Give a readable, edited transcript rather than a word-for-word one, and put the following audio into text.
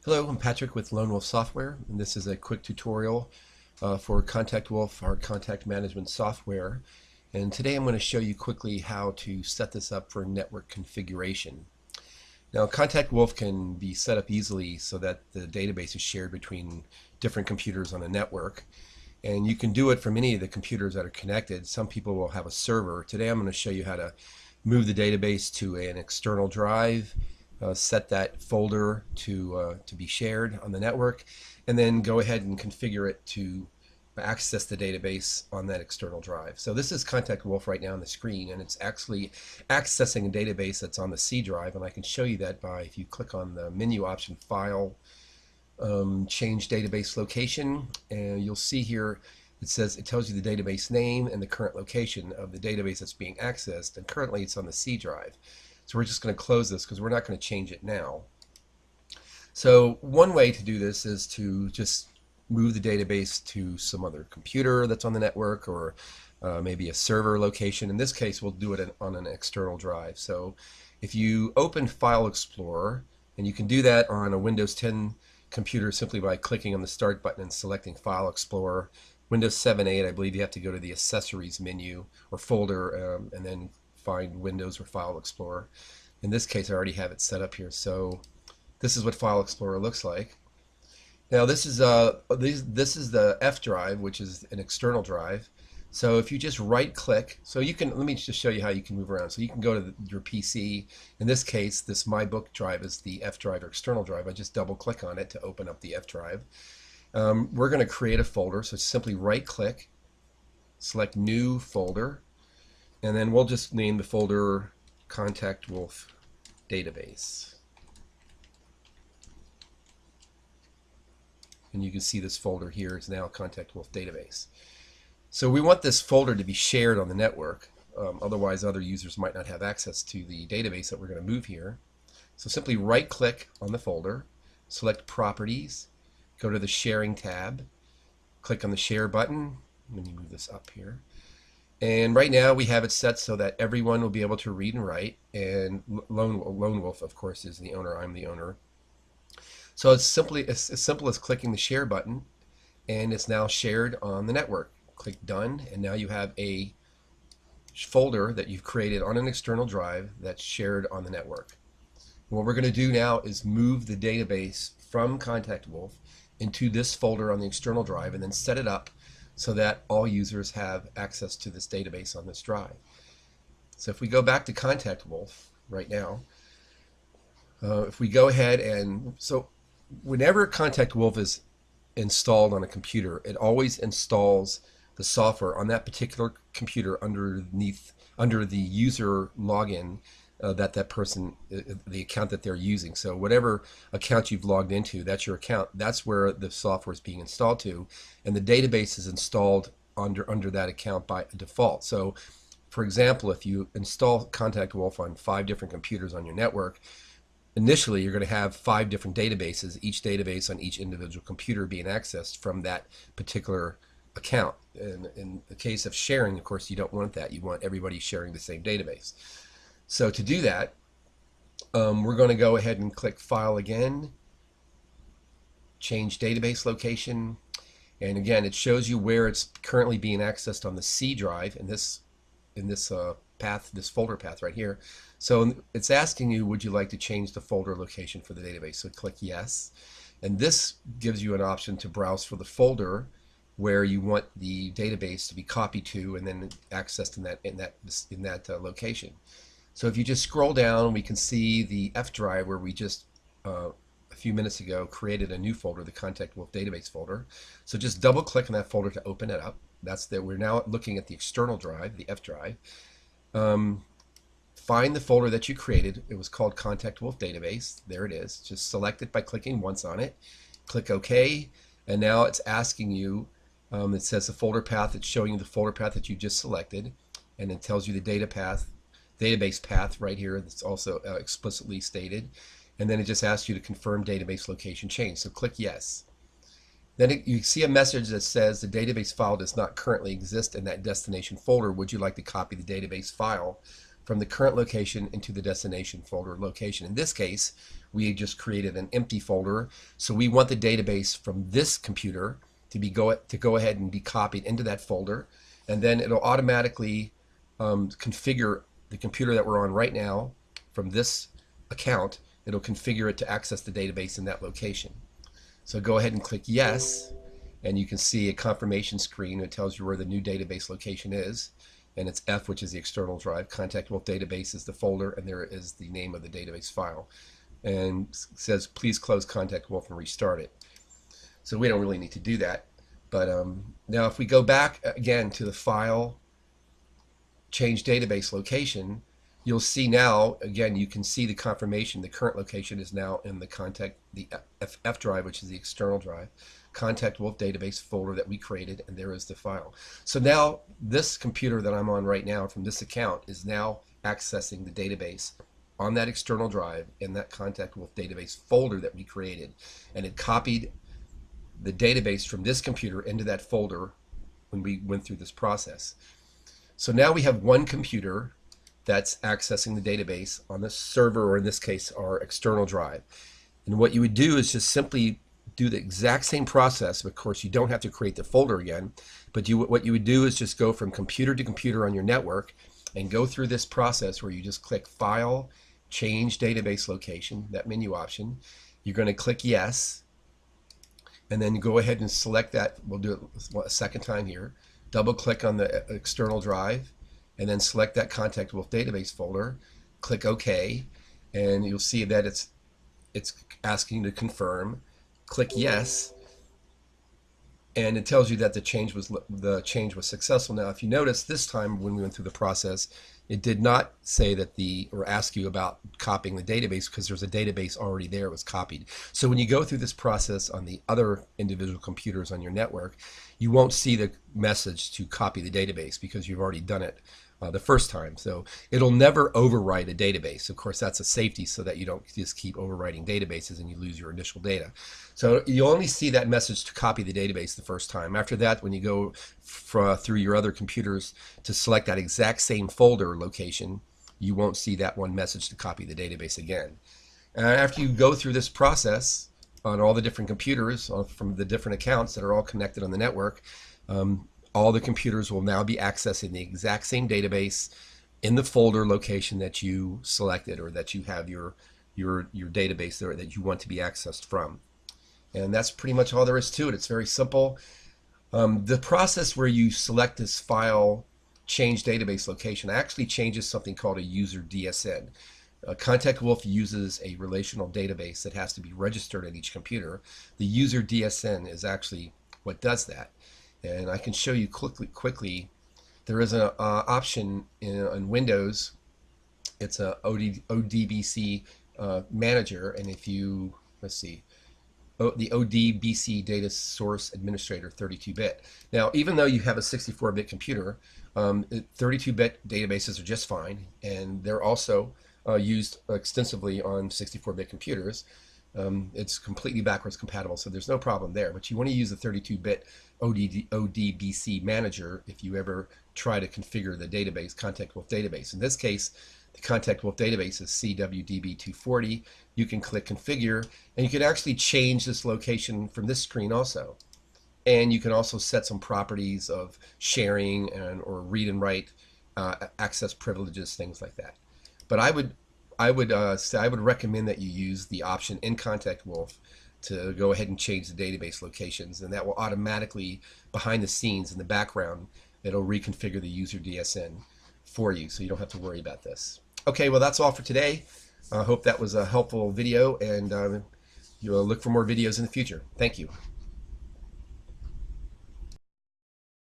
Hello, I'm Patrick with Lone Wolf Software, and this is a quick tutorial for ContactWolf, our contact management software. And today I'm going to show you quickly how to set this up for network configuration. Now, ContactWolf can be set up easily so that the database is shared between different computers on a network. And you can do it from any of the computers that are connected. Some people will have a server. Today I'm going to show you how to move the database to an external drive, set that folder to be shared on the network, and then go ahead and configure it to access the database on that external drive. So this is ContactWolf right now on the screen, and it's actually accessing a database that's on the C drive, and I can show you that by, if you click on the menu option, File, Change Database Location, and you'll see here it tells you the database name and the current location of the database that's being accessed, and currently it's on the C drive. So we're just going to close this because we're not going to change it now. So one way to do this is to just move the database to some other computer that's on the network, or maybe a server location. In this case, we'll do it on an external drive. So if you open File Explorer, and you can do that on a Windows 10 computer simply by clicking on the Start button and selecting File Explorer. Windows 7, 8, I believe you have to go to the Accessories menu or folder and then find Windows or File Explorer. In this case, I already have it set up here. So this is what File Explorer looks like. Now this is the F drive, which is an external drive. So if you just right click, so you can, let me just show you how you can move around. So you can go to your PC. In this case, this My Book drive is the F drive or external drive. I just double click on it to open up the F drive. We're going to create a folder, so simply right click, select New Folder, and then we'll just name the folder ContactWolf Database. And you can see this folder here is now ContactWolf Database. So we want this folder to be shared on the network, otherwise other users might not have access to the database that we're going to move here. So simply right click on the folder, select Properties, go to the Sharing tab, click on the Share button. Let me move this up here. And right now we have it set so that everyone will be able to read and write, and Lone Wolf, of course, is the owner. I'm the owner. So it's simply as simple as clicking the Share button, and it's now shared on the network. Click Done, and now you have a folder that you've created on an external drive that's shared on the network. What we're going to do now is move the database from ContactWolf into this folder on the external drive, and then set it up so that all users have access to this database on this drive. So if we go back to ContactWolf right now, if we go ahead and, so whenever ContactWolf is installed on a computer, it always installs the software on that particular computer under the user login that person, the account that they're using. So whatever account you've logged into, that's your account. That's where the software is being installed to, and the database is installed under that account by default. So for example, if you install ContactWolf on 5 different computers on your network, initially you're going to have 5 different databases, each database on each individual computer being accessed from that particular account. And in the case of sharing, of course, you don't want that. You want everybody sharing the same database. So to do that, we're going to go ahead and click File again, Change Database Location, and again it shows you where it's currently being accessed on the C drive in this path, this folder path right here. So it's asking you, would you like to change the folder location for the database? So click Yes, and this gives you an option to browse for the folder where you want the database to be copied to and then accessed in that location. So if you just scroll down, we can see the F drive where we just a few minutes ago created a new folder, the ContactWolf Database folder. So just double click on that folder to open it up. We're now looking at the external drive, the F drive. Find the folder that you created. It was called ContactWolf Database. There it is. Just select it by clicking once on it. Click OK, and now it's asking you, it says the folder path. It's showing you the folder path that you just selected, and it tells you the database path right here that's also explicitly stated, and then it just asks you to confirm database location change. So click Yes. Then you see a message that says the database file does not currently exist in that destination folder. Would you like to copy the database file from the current location into the destination folder location. In this case, we just created an empty folder, so we want the database from this computer to go ahead and be copied into that folder, and then it'll automatically configure the computer that we're on right now from this account. It'll configure it to access the database in that location. So go ahead and click yes, and you can see a confirmation screen. It tells you where the new database location is, and it's F, which is the external drive. Contact Wolf Database is the folder, and there is the name of the database file. And it says please close Contact Wolf and restart it. So we don't really need to do that. But now if we go back again to the file, change database location, you'll see now, again, you can see the confirmation. The current location is now in the F drive, which is the external drive, Contact Wolf Database folder that we created, and there is the file. So now this computer that I'm on right now from this account is now accessing the database on that external drive in that Contact Wolf Database folder that we created, and it copied the database from this computer into that folder when we went through this process. So now we have one computer that's accessing the database on the server, or in this case our external drive. And what you would do is just simply do the exact same process. Of course, you don't have to create the folder again, but what you would do is just go from computer to computer on your network and go through this process where you just click File, Change Database Location, that menu option. You're going to click Yes, and then go ahead and select that. We'll do it a second time here. Double click on the external drive, and then select that Contact Wolf Database folder. Click OK, and you'll see that it's asking you to confirm. Click Yes, and it tells you that the change was successful. Now, if you notice, this time when we went through the process, it did not say that or ask you about copying the database, because there's a database already there. It was copied. So when you go through this process on the other individual computers on your network, you won't see the message to copy the database because you've already done it the first time. So it'll never overwrite a database. Of course, that's a safety so that you don't just keep overwriting databases and you lose your initial data. So you'll only see that message to copy the database the first time. After that, when you go through your other computers to select that exact same folder location, you won't see that one message to copy the database again. And after you go through this process on all the different computers from the different accounts that are all connected on the network, all the computers will now be accessing the exact same database in the folder location that you selected, or that you have your database there that you want to be accessed from. And that's pretty much all there is to it. It's very simple. The process where you select this file, change database location, actually changes something called a user DSN. Contact Wolf uses a relational database that has to be registered at each computer. The user DSN is actually what does that. And I can show you quickly. There is an option in Windows. It's a ODBC manager, and if you, let's see, the ODBC Data Source Administrator 32-bit. Now, even though you have a 64-bit computer, 32-bit databases are just fine, and they're also used extensively on 64-bit computers. It's completely backwards compatible, so there's no problem there. But you want to use the 32-bit ODBC manager if you ever try to configure the database, Contact Wolf database. In this case, the Contact Wolf database is CWDB240. You can click Configure, and you can actually change this location from this screen also. And you can also set some properties of sharing or read and write, access privileges, things like that. But I would recommend that you use the option in Contact Wolf to go ahead and change the database locations, and that will automatically, behind the scenes in the background, it'll reconfigure the user DSN for you, so you don't have to worry about this. Okay, well, that's all for today. I hope that was a helpful video, and you'll look for more videos in the future. Thank you.